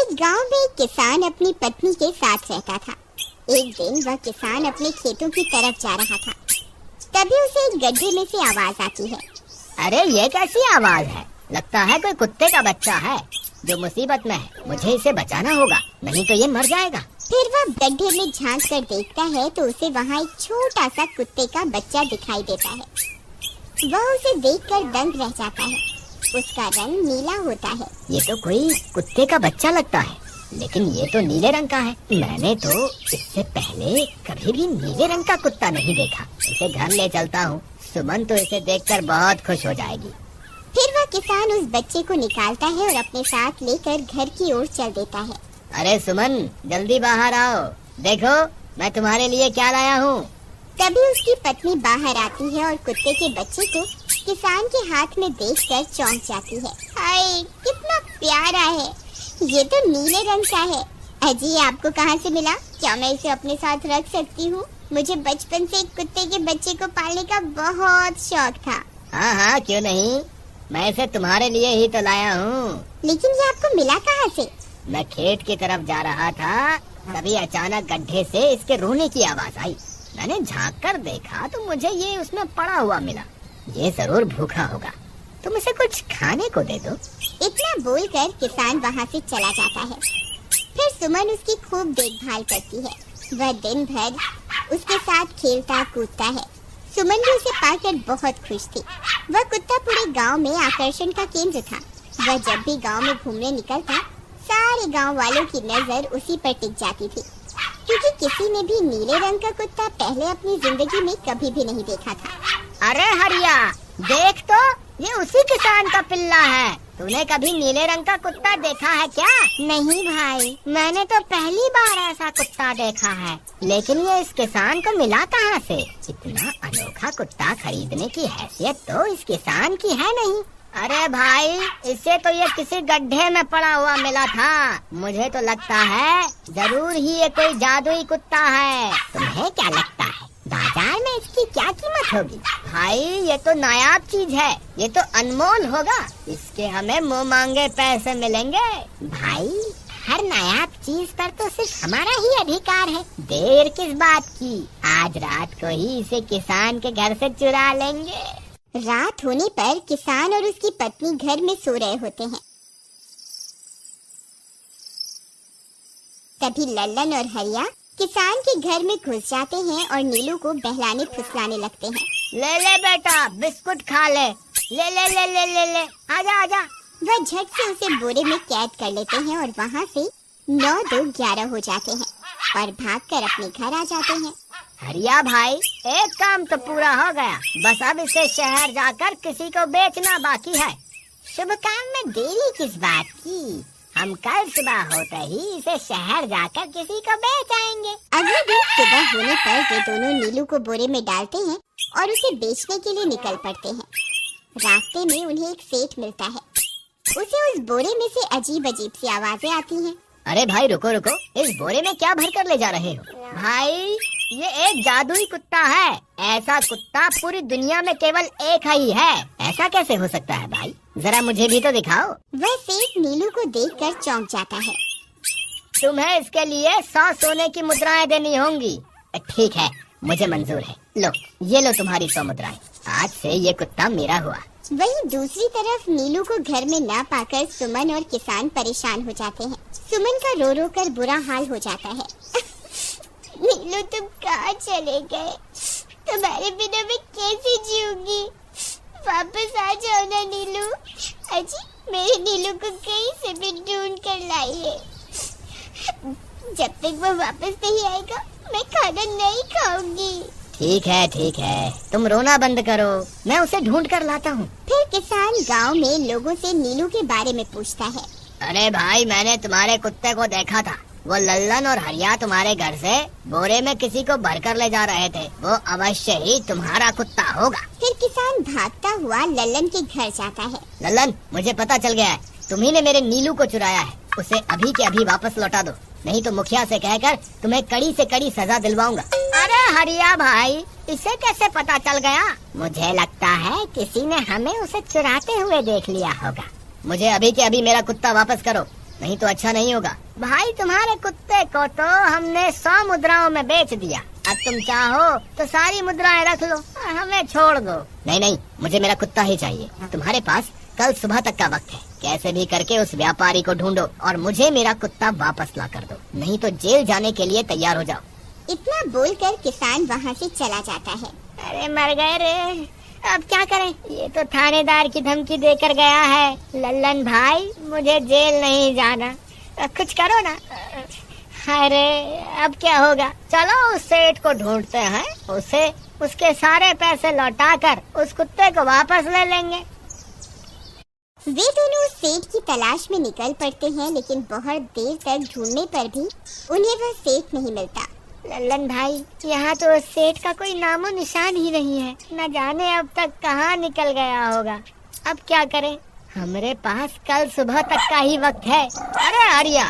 एक गांव में एक किसान अपनी पत्नी के साथ रहता था। एक दिन वह किसान अपने खेतों की तरफ जा रहा था। तभी उसे एक गड्ढे में से आवाज आती है। अरे ये कैसी आवाज है? लगता है कोई कुत्ते का बच्चा है जो मुसीबत में है। मुझे इसे बचाना होगा, नहीं तो ये मर जाएगा। फिर वह गड्ढे में झांक कर देखता है तो उसे वहाँ एक छोटा सा कुत्ते का बच्चा दिखाई देता है। वह उसे देखकर दंग रह जाता है। उसका रंग नीला होता है। ये तो कोई कुत्ते का बच्चा लगता है, लेकिन ये तो नीले रंग का है। मैंने तो इससे पहले कभी भी नीले रंग का कुत्ता नहीं देखा। इसे घर ले चलता हूँ, सुमन तो इसे देखकर बहुत खुश हो जाएगी। फिर वह किसान उस बच्चे को निकालता है और अपने साथ लेकर घर की ओर चल देता है। अरे सुमन, जल्दी बाहर आओ, देखो मैं तुम्हारे लिए क्या लाया हूँ। तभी उसकी पत्नी बाहर आती है और कुत्ते के बच्चे को किसान के हाथ में देखकर चौंक जाती है। हाय, कितना प्यारा है! ये तो नीले रंग का है। अजी, ये आपको कहाँ से मिला? क्या मैं इसे अपने साथ रख सकती हूँ? मुझे बचपन से एक कुत्ते के बच्चे को पालने का बहुत शौक था। हाँ हाँ, क्यों नहीं, मैं इसे तुम्हारे लिए ही तो लाया हूँ। लेकिन ये आपको मिला कहाँ से? मैं खेत की तरफ जा रहा था, तभी अचानक गड्ढे से इसके रोने की आवाज आई। मैंने झांक कर देखा तो मुझे ये उसमें पड़ा हुआ मिला। ये जरूर भूखा होगा, तुम इसे कुछ खाने को दे दो। इतना बोलकर किसान वहाँ से चला जाता है। फिर सुमन उसकी खूब देखभाल करती है। वह दिन भर उसके साथ खेलता कूदता है। सुमन भी उसे पाकर बहुत खुश थी। वह कुत्ता पूरे गांव में आकर्षण का केंद्र था। वह जब भी गांव में घूमने निकलता, सारे गांव वालों की नजर उसी पर टिक जाती थी, क्योंकि किसी ने भी नीले रंग का कुत्ता पहले अपनी जिंदगी में कभी भी नहीं देखा था। अरे हरिया, देख तो, ये उसी किसान का पिल्ला है। तूने कभी नीले रंग का कुत्ता देखा है क्या? नहीं भाई, मैंने तो पहली बार ऐसा कुत्ता देखा है। लेकिन ये इस किसान को मिला कहाँ से? इतना अनोखा कुत्ता खरीदने की हैसियत तो इस किसान की है नहीं। अरे भाई, इससे तो ये किसी गड्ढे में पड़ा हुआ मिला था। मुझे तो लगता है जरूर ही ये कोई जादुई कुत्ता है। तुम्हें क्या लगता है बाजार में इसकी क्या कीमत होगी? भाई, ये तो नायाब चीज है, ये तो अनमोल होगा। इसके हमें मुँह मांगे पैसे मिलेंगे। भाई, हर नायाब चीज पर तो सिर्फ हमारा ही अधिकार है। देर किस बात की, आज रात को ही इसे किसान के घर से चुरा लेंगे। रात होने पर किसान और उसकी पत्नी घर में सो रहे होते हैं। तभी लल्लन और हरिया किसान के घर में घुस जाते हैं और नीलू को बहलाने फुसलाने लगते हैं। ले ले बेटा, बिस्कुट खा ले। ले ले ले ले ले ले, आजा आजा। वह झट से उसे बोरे में कैद कर लेते हैं और वहाँ से 9 2 11 हो जाते हैं और भागकर अपने घर आ जाते हैं। हरिया भाई, एक काम तो पूरा हो गया, बस अब इसे शहर जाकर किसी को बेचना बाकी है। शुभ काम में देरी किस बात की? हम कल सुबह होते ही इसे शहर जाकर किसी को बेच आएंगे। अगले दिन सुबह होने पर वे दोनों नीलू को बोरे में डालते हैं और उसे बेचने के लिए निकल पड़ते हैं। रास्ते में उन्हें एक सेठ मिलता है। उसे उस बोरे में से अजीब अजीब सी आवाजें आती हैं। अरे भाई, रुको रुको, इस बोरे में क्या भर कर ले जा रहे हो? भाई, ये एक जादुई कुत्ता है। ऐसा कुत्ता पूरी दुनिया में केवल एक ही है। ऐसा कैसे हो सकता है भाई? जरा मुझे भी तो दिखाओ। वह सेठ नीलू को देखकर चौंक जाता है। तुम्हें इसके लिए 100 सोने की मुद्राएं देनी होंगी। ठीक है, मुझे मंजूर है। लो, ये लो तुम्हारी 100 मुद्राएं। आज से ये कुत्ता मेरा हुआ। वहीं दूसरी तरफ नीलू को घर में न पाकर सुमन और किसान परेशान हो जाते हैं। सुमन का रो रो कर बुरा हाल हो जाता है। नीलू, तुम कहाँ चले गए? तुम्हारे बिना मैं कैसे जीऊंगी? वापस आ जाओ ना नीलू। अजी, मेरे नीलू को कहीं से भी ढूंढ कर लाइए। जब तक वो वापस नहीं आएगा, मैं खाना नहीं खाऊंगी। ठीक है, तुम रोना बंद करो, मैं उसे ढूंढ कर लाता हूँ। फिर किसान गांव में लोगों से नीलू के बारे में पूछता है। अरे भाई, मैंने तुम्हारे कुत्ते को देखा था। वो लल्लन और हरिया तुम्हारे घर से बोरे में किसी को भरकर ले जा रहे थे। वो अवश्य ही तुम्हारा कुत्ता होगा। फिर किसान भागता हुआ लल्लन के घर जाता है। लल्लन, मुझे पता चल गया है, तुम्ही ने मेरे नीलू को चुराया है। उसे अभी के अभी वापस लौटा दो, नहीं तो मुखिया से कहकर तुम्हें कड़ी से कड़ी सजा दिलवाऊंगा। अरे हरिया भाई, इसे कैसे पता चल गया? मुझे लगता है किसी ने हमें उसे चुराते हुए देख लिया होगा। मुझे अभी के अभी मेरा कुत्ता वापस करो, नहीं तो अच्छा नहीं होगा। भाई तुम्हारे कुत्ते को तो हमने 100 मुद्राओं में बेच दिया, अब तुम चाहो तो सारी मुद्राएं रख लो और हमें छोड़ दो। नहीं नहीं, मुझे मेरा कुत्ता ही चाहिए। तुम्हारे पास कल सुबह तक का वक्त है, कैसे भी करके उस व्यापारी को ढूंढो और मुझे मेरा कुत्ता वापस ला कर दो, नहीं तो जेल जाने के लिए तैयार हो जाओ। इतना बोलकर किसान वहाँ से चला जाता है। अरे मर गए रे, अब क्या करें, ये तो थानेदार की धमकी देकर गया है। लल्लन भाई, मुझे जेल नहीं जाना, कुछ करो ना। अरे अब क्या होगा, चलो उस सेठ को ढूंढते हैं, उसे उसके सारे पैसे लौटाकर उस कुत्ते को वापस ले लेंगे। वे दोनों उस सेठ की तलाश में निकल पड़ते हैं, लेकिन बहुत देर तक ढूंढने पर भी उन्हें वह सेठ नहीं मिलता। लल्लन भाई, यहाँ तो उस सेठ का कोई नामो निशान ही नहीं है, न जाने अब तक कहाँ निकल गया होगा। अब क्या करें, हमारे पास कल सुबह तक का ही वक्त है। अरे आर्या,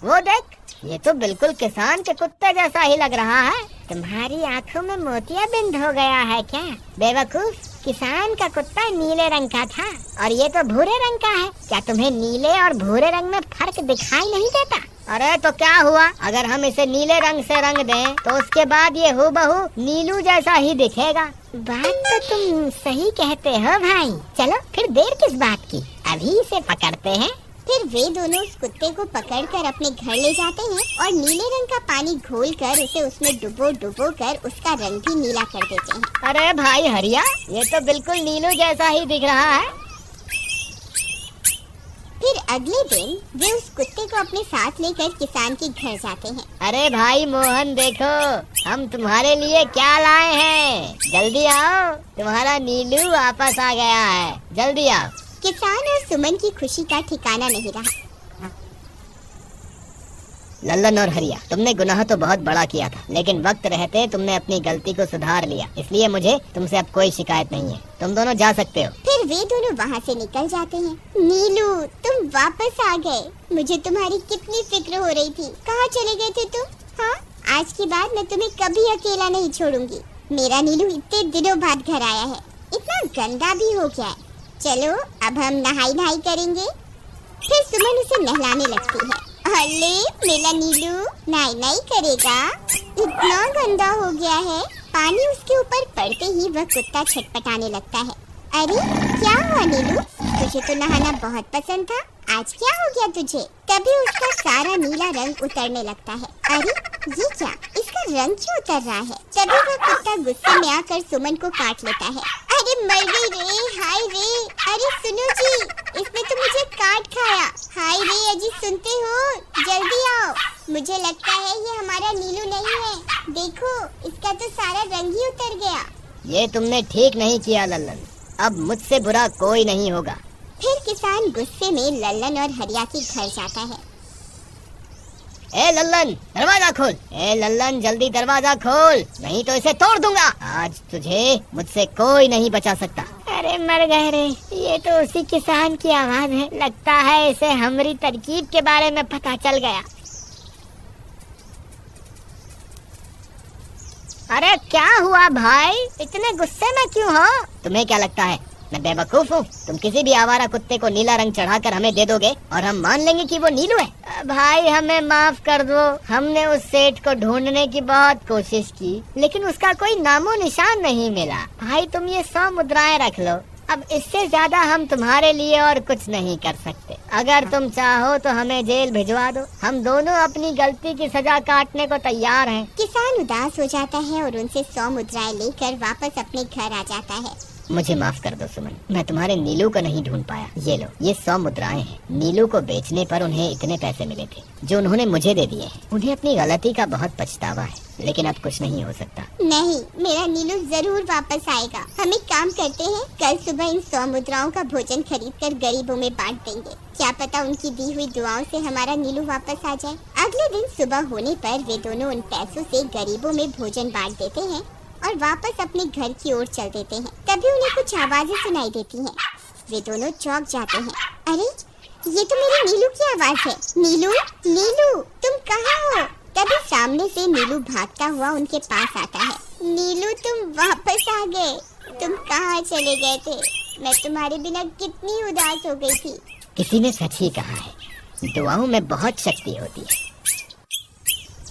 वो देख, ये तो बिल्कुल किसान के कुत्ते जैसा ही लग रहा है। तुम्हारी आंखों में मोतियाबिंद हो गया है क्या? बेवकूफ, किसान का कुत्ता नीले रंग का था और ये तो भूरे रंग का है। क्या तुम्हें नीले और भूरे रंग में फर्क दिखाई नहीं देता? अरे तो क्या हुआ, अगर हम इसे नीले रंग से रंग दें तो उसके बाद ये हूबहू नीलू जैसा ही दिखेगा। बात तो तुम सही कहते हो भाई। चलो फिर देर किस बात की, अभी इसे पकड़ते हैं। फिर वे दोनों उस कुत्ते को पकड़कर अपने घर ले जाते हैं और नीले रंग का पानी घोलकर उसे उसमें डुबो कर उसका रंग भी नीला कर देते हैं। अरे भाई हरिया, ये तो बिल्कुल नीलू जैसा ही दिख रहा है। फिर अगले दिन वे उस कुत्ते को अपने साथ लेकर किसान के घर जाते हैं। अरे भाई मोहन, देखो हम तुम्हारे लिए क्या लाए हैं, जल्दी आओ, तुम्हारा नीलू वापस आ गया है, जल्दी आओ। किसान और सुमन की खुशी का ठिकाना नहीं रहा। लल्लन और हरिया, तुमने गुनाह तो बहुत बड़ा किया था, लेकिन वक्त रहते तुमने अपनी गलती को सुधार लिया, इसलिए मुझे तुमसे अब कोई शिकायत नहीं है, तुम दोनों जा सकते हो। फिर वे दोनों वहाँ से निकल जाते हैं। नीलू, तुम वापस आ गए, मुझे तुम्हारी कितनी फिक्र हो रही थी। कहाँ चले गए थे तुम? हाँ, आज के बाद मैं तुम्हें कभी अकेला नहीं छोड़ूंगी। मेरा नीलू इतने दिनों बाद घर आया है, इतना गंदा भी हो गया है। चलो अब हम नहाई करेंगे। फिर सुमन उसे नहलाने लगती है। अरे मेरा नीलू नहाई करेगा, इतना गंदा हो गया है। पानी उसके ऊपर पड़ते ही वह कुत्ता छटपटाने लगता है। अरे क्या हुआ नीलू, तुझे तो नहाना बहुत पसंद था, आज क्या हो गया तुझे? तभी उसका सारा नीला रंग उतरने लगता है। अरे ये क्या, इसका रंग क्यों उतर रहा है? तभी वह कुत्ता गुस्से में आकर सुमन को काट लेता है। अरे मर गई रे, हाय रे। अरे सुनो जी, इसने तो मुझे काट खाया। हाय रे अजी, सुनते हो? जल्दी आओ, मुझे लगता है ये हमारा नीलू नहीं है। देखो, इसका तो सारा रंग ही उतर गया। ये तुमने ठीक नहीं किया लल्लन, अब मुझसे बुरा कोई नहीं होगा। फिर किसान गुस्से में लल्लन और हरिया के घर जाता है। ए लल्लन, दरवाजा खोल। ए लल्लन, जल्दी दरवाजा खोल, नहीं तो इसे तोड़ दूंगा। आज तुझे मुझसे कोई नहीं बचा सकता। अरे मर गए रे, ये तो उसी किसान की आवाज है, लगता है इसे हमारी तरकीब के बारे में पता चल गया। अरे क्या हुआ भाई, इतने गुस्से में क्यों हो? तुम्हें क्या लगता है मैं बेवकूफ हूँ? तुम किसी भी आवारा कुत्ते को नीला रंग चढ़ाकर हमें दे दोगे और हम मान लेंगे कि वो नीलू है। भाई हमें माफ कर दो, हमने उस सेठ को ढूंढने की बहुत कोशिश की, लेकिन उसका कोई नामो निशान नहीं मिला। भाई तुम ये 100 मुद्राएं रख लो, अब इससे ज्यादा हम तुम्हारे लिए और कुछ नहीं कर सकते। अगर तुम चाहो तो हमें जेल भिजवा दो, हम दोनों अपनी गलती की सजा काटने को तैयार हैं। किसान उदास हो जाता है और उनसे 100 मुद्राएं लेकर वापस अपने घर आ जाता है। मुझे माफ कर दो सुमन, मैं तुम्हारे नीलू को नहीं ढूंढ पाया। ये लो, ये 100 मुद्राएं हैं। नीलू को बेचने पर उन्हें इतने पैसे मिले थे जो उन्होंने मुझे दे दिए हैं। उन्हें अपनी गलती का बहुत पछतावा है, लेकिन अब कुछ नहीं हो सकता। नहीं, मेरा नीलू जरूर वापस आएगा। हम एक काम करते हैं, कल सुबह इन 100 मुद्राओं का भोजन खरीदकर गरीबों में बांट देंगे। क्या पता उनकी दी हुई दुआओं से हमारा नीलू वापस आ जाए। अगले दिन सुबह होने पर वे दोनों उन पैसों से गरीबों में भोजन बांट देते हैं और वापस अपने घर की ओर चल देते हैं। तभी उन्हें कुछ आवाजें सुनाई देती हैं। वे दोनों चौंक जाते हैं। अरे ये तो मेरे नीलू की आवाज है। नीलू, नीलू, तुम कहाँ हो? तभी सामने से नीलू भागता हुआ उनके पास आता है। नीलू, तुम वापस आ गए। तुम कहाँ चले गए थे? मैं तुम्हारे बिना कितनी उदास हो गई थी। किसी ने सच ही कहा है, दुआओं में बहुत शक्ति होती है।